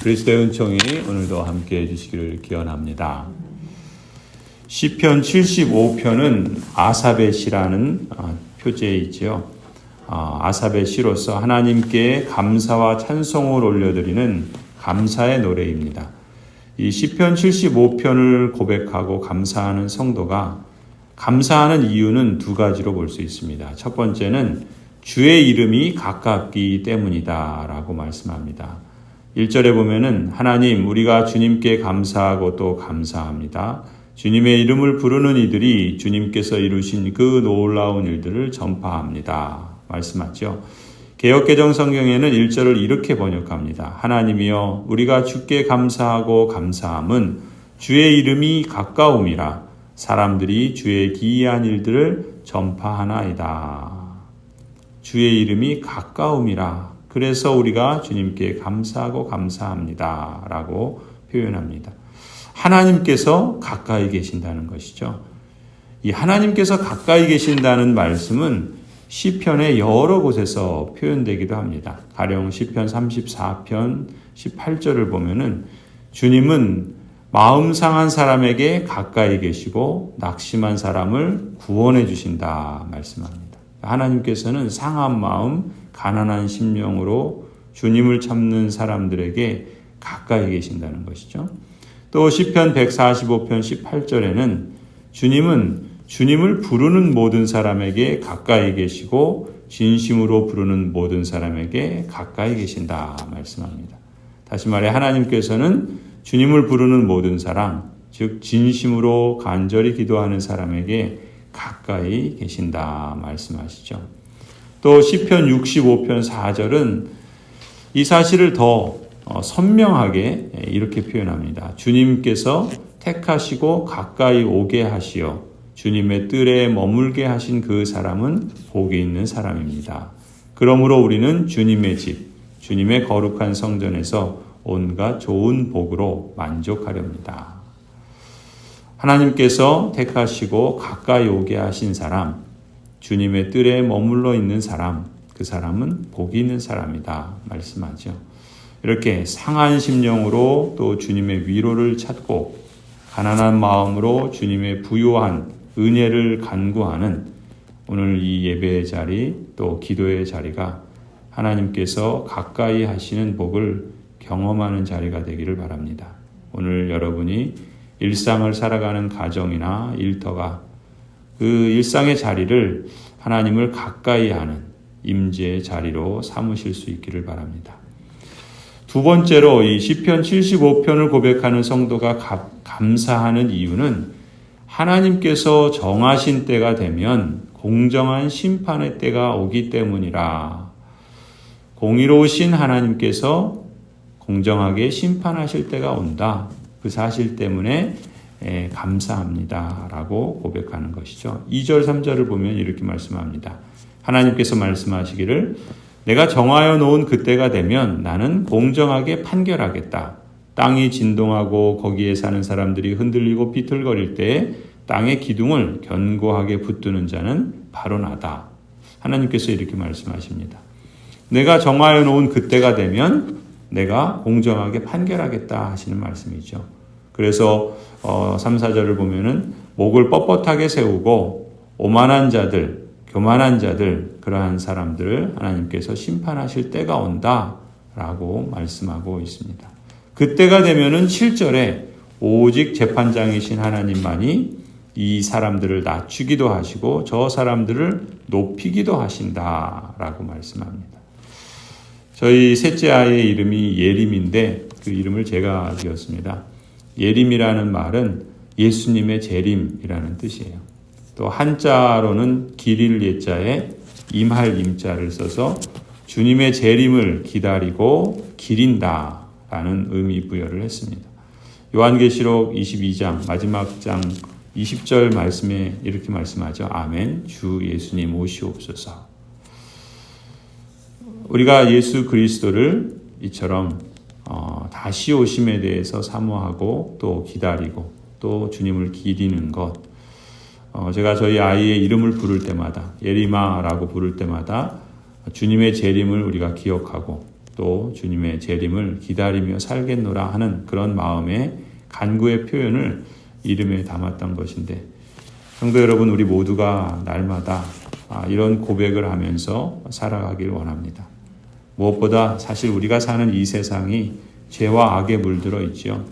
그리스도의 은총이 오늘도 함께 해주시기를 기원합니다. 시편 75편은 아삽의 시라는 표제에 있지요. 아삽의 시로서 하나님께 감사와 찬송을 올려드리는 감사의 노래입니다. 이 시편 75편을 고백하고 감사하는 성도가 감사하는 이유는 두 가지로 볼 수 있습니다. 첫 번째는 주의 이름이 가깝기 때문이다 라고 말씀합니다. 1절에 보면은 하나님 우리가 주님께 감사하고 또 감사합니다. 주님의 이름을 부르는 이들이 주님께서 이루신 그 놀라운 일들을 전파합니다. 말씀하죠. 개역개정 성경에는 1절을 이렇게 번역합니다. 하나님이여 우리가 주께 감사하고 감사함은 주의 이름이 가까움이라 사람들이 주의 기이한 일들을 전파하나이다. 주의 이름이 가까움이라 그래서 우리가 주님께 감사하고 감사합니다 라고 표현합니다. 하나님께서 가까이 계신다는 것이죠. 이 하나님께서 가까이 계신다는 말씀은 시편의 여러 곳에서 표현되기도 합니다. 가령 시편 34편 18절을 보면은 주님은 마음 상한 사람에게 가까이 계시고 낙심한 사람을 구원해 주신다 말씀합니다. 하나님께서는 상한 마음, 가난한 심령으로 주님을 찾는 사람들에게 가까이 계신다는 것이죠. 또 시편 145편 18절에는 주님은 주님을 부르는 모든 사람에게 가까이 계시고 진심으로 부르는 모든 사람에게 가까이 계신다 말씀합니다. 다시 말해 하나님께서는 주님을 부르는 모든 사람, 즉 진심으로 간절히 기도하는 사람에게 가까이 계신다 말씀하시죠. 또 시편 65편 4절은 이 사실을 더 선명하게 이렇게 표현합니다. 주님께서 택하시고 가까이 오게 하시어 주님의 뜰에 머물게 하신 그 사람은 복이 있는 사람입니다. 그러므로 우리는 주님의 집, 주님의 거룩한 성전에서 온갖 좋은 복으로 만족하렵니다. 하나님께서 택하시고 가까이 오게 하신 사람, 주님의 뜰에 머물러 있는 사람, 그 사람은 복이 있는 사람이다 말씀하죠. 이렇게 상한 심령으로 또 주님의 위로를 찾고 가난한 마음으로 주님의 부요한 은혜를 간구하는 오늘 이 예배의 자리 또 기도의 자리가 하나님께서 가까이 하시는 복을 경험하는 자리가 되기를 바랍니다. 오늘 여러분이 일상을 살아가는 가정이나 일터가 그 일상의 자리를 하나님을 가까이 하는 임재의 자리로 삼으실 수 있기를 바랍니다. 두 번째로 이 시편 75편을 고백하는 성도가 감사하는 이유는 하나님께서 정하신 때가 되면 공정한 심판의 때가 오기 때문이라. 공의로우신 하나님께서 공정하게 심판하실 때가 온다. 그 사실 때문에 감사합니다 라고 고백하는 것이죠. 2절 3절을 보면 이렇게 말씀합니다. 하나님께서 말씀하시기를 내가 정하여 놓은 그때가 되면 나는 공정하게 판결하겠다. 땅이 진동하고 거기에 사는 사람들이 흔들리고 비틀거릴 때에 땅의 기둥을 견고하게 붙드는 자는 바로 나다. 하나님께서 이렇게 말씀하십니다. 내가 정하여 놓은 그때가 되면 내가 공정하게 판결하겠다 하시는 말씀이죠. 그래서 3, 4절을 보면은 목을 뻣뻣하게 세우고 오만한 자들, 교만한 자들 그러한 사람들을 하나님께서 심판하실 때가 온다라고 말씀하고 있습니다. 그때가 되면은 7절에 오직 재판장이신 하나님만이 이 사람들을 낮추기도 하시고 저 사람들을 높이기도 하신다라고 말씀합니다. 저희 셋째 아이의 이름이 예림인데 그 이름을 제가 지었습니다. 예림이라는 말은 예수님의 재림이라는 뜻이에요. 또 한자로는 기릴 예자에 임할 임자를 써서 주님의 재림을 기다리고 기린다라는 의미 부여를 했습니다. 요한계시록 22장 마지막 장 20절 말씀에 이렇게 말씀하죠. 아멘. 주 예수님 오시옵소서. 우리가 예수 그리스도를 이처럼 다시 오심에 대해서 사모하고 또 기다리고 또 주님을 기리는 것. 제가 저희 아이의 이름을 부를 때마다 예리마라고 부를 때마다 주님의 재림을 우리가 기억하고 또 주님의 재림을 기다리며 살겠노라 하는 그런 마음의 간구의 표현을 이름에 담았던 것인데, 성도 여러분, 우리 모두가 날마다 이런 고백을 하면서 살아가길 원합니다. 무엇보다 사실 우리가 사는 이 세상이 죄와 악에 물들어 있지요.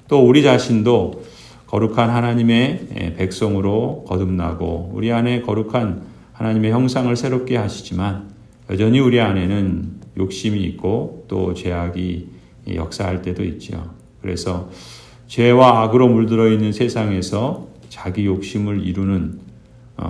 또 우리 자신도 거룩한 하나님의 백성으로 거듭나고 우리 안에 거룩한 하나님의 형상을 새롭게 하시지만 여전히 우리 안에는 욕심이 있고 또 죄악이 역사할 때도 있지요. 그래서 죄와 악으로 물들어 있는 세상에서 자기 욕심을 이루는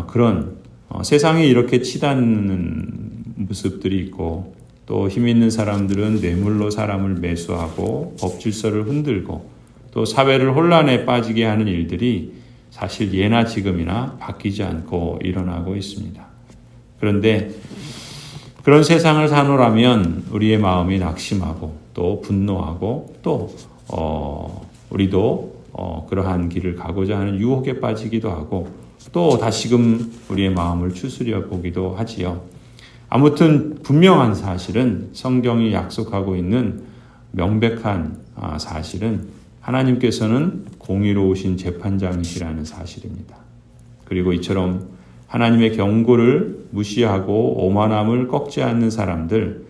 그런 세상에 이렇게 치닫는 모습들이 있고, 또 힘 있는 사람들은 뇌물로 사람을 매수하고 법 질서를 흔들고 또 사회를 혼란에 빠지게 하는 일들이 사실 예나 지금이나 바뀌지 않고 일어나고 있습니다. 그런데 그런 세상을 사노라면 우리의 마음이 낙심하고 또 분노하고 또 우리도 그러한 길을 가고자 하는 유혹에 빠지기도 하고 또 다시금 우리의 마음을 추스려 보기도 하지요. 아무튼 분명한 사실은, 성경이 약속하고 있는 명백한 사실은 하나님께서는 공의로우신 재판장이시라는 사실입니다. 그리고 이처럼 하나님의 경고를 무시하고 오만함을 꺾지 않는 사람들,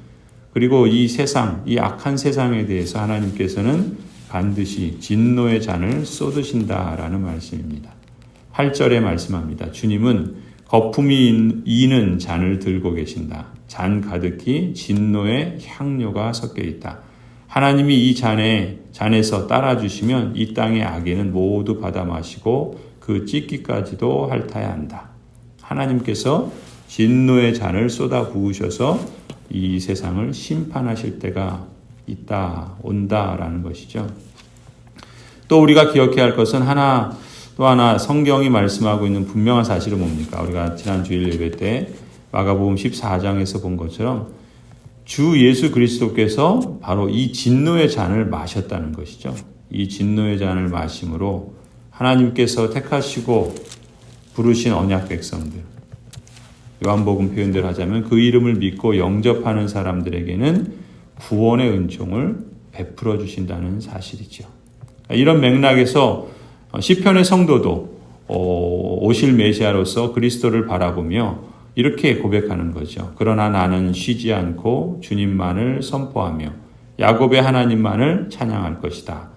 그리고 이 세상, 이 악한 세상에 대해서 하나님께서는 반드시 진노의 잔을 쏟으신다라는 말씀입니다. 8절에 말씀합니다. 주님은 거품이 이는 잔을 들고 계신다. 잔 가득히 진노의 향료가 섞여 있다. 하나님이 이 잔에서 따라주시면 이 땅의 악인은 모두 받아 마시고 그 찢기까지도 핥아야 한다. 하나님께서 진노의 잔을 쏟아 부으셔서 이 세상을 심판하실 때가 있다, 온다라는 것이죠. 또 우리가 기억해야 할 것은 또 하나 성경이 말씀하고 있는 분명한 사실은 뭡니까? 우리가 지난 주일 예배 때 마가복음 14장에서 본 것처럼 주 예수 그리스도께서 바로 이 진노의 잔을 마셨다는 것이죠. 이 진노의 잔을 마심으로 하나님께서 택하시고 부르신 언약 백성들, 요한복음 표현대로 하자면 그 이름을 믿고 영접하는 사람들에게는 구원의 은총을 베풀어 주신다는 사실이죠. 이런 맥락에서 시편의 성도도 오실 메시아로서 그리스도를 바라보며 이렇게 고백하는 거죠. 그러나 나는 쉬지 않고 주님만을 선포하며 야곱의 하나님만을 찬양할 것이다.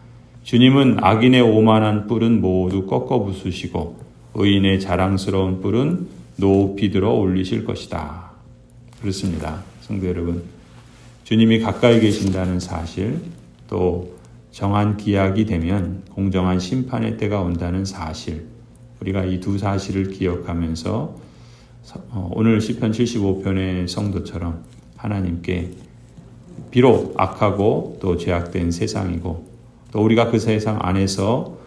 주님은 악인의 오만한 뿔은 모두 꺾어 부수시고 의인의 자랑스러운 뿔은 높이 들어 올리실 것이다. 그렇습니다. 성도 여러분, 주님이 가까이 계신다는 사실, 또 정한 기약이 되면 공정한 심판의 때가 온다는 사실, 우리가 이 두 사실을 기억하면서 오늘 시편 75편의 성도처럼 하나님께 비록 악하고 또 죄악된 세상이고 또 우리가 그 세상 안에서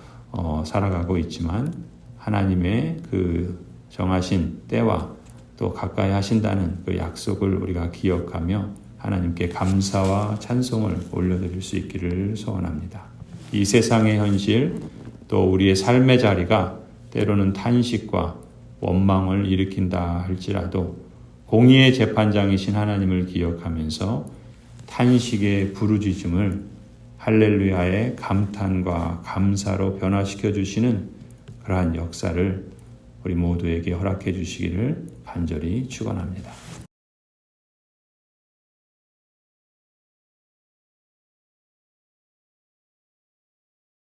살아가고 있지만 하나님의 그 정하신 때와 또 가까이 하신다는 그 약속을 우리가 기억하며 하나님께 감사와 찬송을 올려드릴 수 있기를 소원합니다. 이 세상의 현실, 또 우리의 삶의 자리가 때로는 탄식과 원망을 일으킨다 할지라도 공의의 재판장이신 하나님을 기억하면서 탄식의 부르짖음을 할렐루야의 감탄과 감사로 변화시켜 주시는 그러한 역사를 우리 모두에게 허락해 주시기를 간절히 축원합니다.